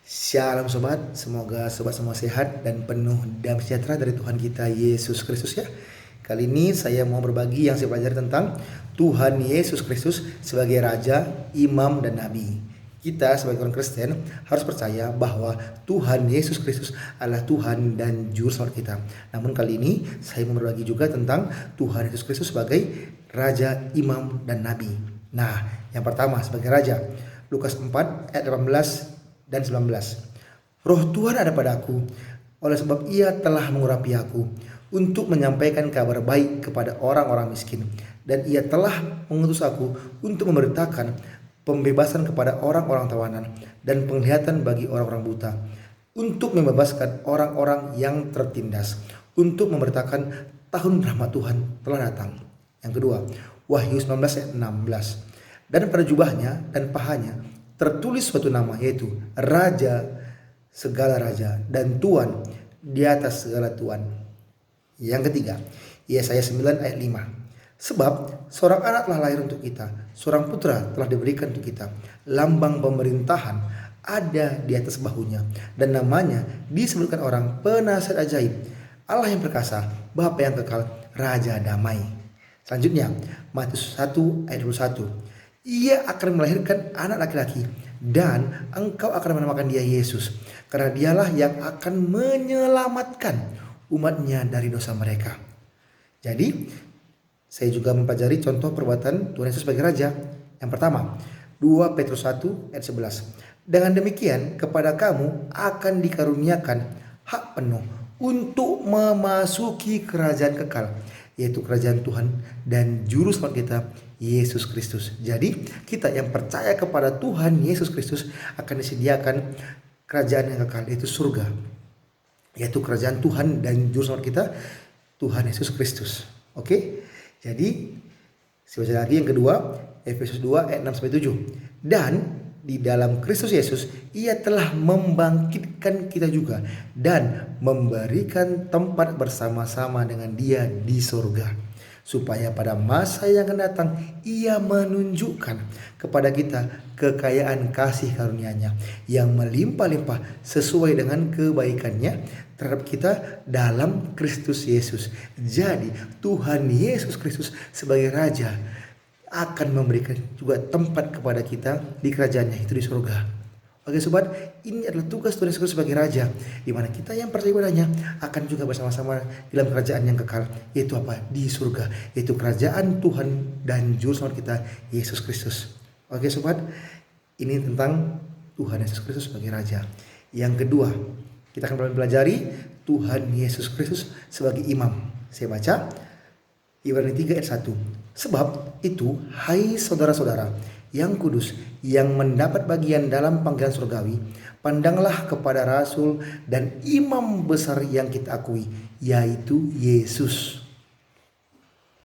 Shalom sobat, semoga sobat semua sehat dan penuh damai sejahtera dari Tuhan kita Yesus Kristus ya. Kali ini saya mau berbagi yang saya pelajari tentang Tuhan Yesus Kristus sebagai Raja, Imam, dan Nabi. Kita sebagai orang Kristen harus percaya bahwa Tuhan Yesus Kristus adalah Tuhan dan Juru Selamat kita. Namun kali ini saya mau berbagi juga tentang Tuhan Yesus Kristus sebagai Raja, Imam, dan Nabi. Nah, yang pertama sebagai Raja, Lukas 4 ayat 18 dan 19. Roh Tuhan ada padaku, oleh sebab ia telah mengurapi aku untuk menyampaikan kabar baik kepada orang-orang miskin, dan ia telah mengutus aku untuk memberitakan pembebasan kepada orang-orang tawanan dan penglihatan bagi orang-orang buta, untuk membebaskan orang-orang yang tertindas, untuk memberitakan tahun rahmat Tuhan telah datang. Yang kedua, Wahyu 19 ayat 16. Dan pada jubahnya dan pahanya tertulis suatu nama, yaitu Raja segala raja dan Tuhan di atas segala Tuhan. Yang ketiga, Yesaya 9 ayat 5. Sebab seorang anak telah lahir untuk kita, seorang putra telah diberikan untuk kita. Lambang pemerintahan ada di atas bahunya, dan namanya disebutkan orang penasihat ajaib, Allah yang perkasa, Bapa yang kekal, Raja damai. Selanjutnya, Matius 1 ayat 21. Ia akan melahirkan anak laki-laki, dan engkau akan menamakan dia Yesus, karena dialah yang akan menyelamatkan umatnya dari dosa mereka. Jadi saya juga mempelajari contoh perbuatan Tuhan Yesus sebagai Raja. Yang pertama, 2 Petrus 1 ayat 11. Dengan demikian kepada kamu akan dikaruniakan hak penuh untuk memasuki kerajaan kekal, yaitu kerajaan Tuhan dan Juru Selamat kita Yesus Kristus. Jadi kita yang percaya kepada Tuhan Yesus Kristus akan disediakan kerajaan yang kekal, yaitu surga, yaitu kerajaan Tuhan dan Juru Selamat kita Tuhan Yesus Kristus. Oke, jadi saya baca lagi yang kedua, Efesus 2 ayat 6-7. Dan di dalam Kristus Yesus ia telah membangkitkan kita juga dan memberikan tempat bersama-sama dengan dia di surga, supaya pada masa yang akan datang ia menunjukkan kepada kita kekayaan kasih karunia-Nya yang melimpah-limpah sesuai dengan kebaikannya terhadap kita dalam Kristus Yesus. Jadi Tuhan Yesus Kristus sebagai Raja akan memberikan juga tempat kepada kita di kerajaannya, itu di surga. Oke sobat, ini adalah tugas Tuhan Yesus sebagai Raja, di mana kita yang percaya padanya akan juga bersama-sama dalam kerajaan yang kekal, yaitu apa? Di surga, yaitu kerajaan Tuhan dan Juru Selamat kita Yesus Kristus. Oke sobat, ini tentang Tuhan Yesus Kristus sebagai Raja. Yang kedua, kita akan pelajari Tuhan Yesus Kristus sebagai Imam. Saya baca Ibrani 3 ayat 1. Sebab itu, hai saudara-saudara yang kudus, yang mendapat bagian dalam panggilan surgawi, pandanglah kepada Rasul dan Imam besar yang kita akui, yaitu Yesus.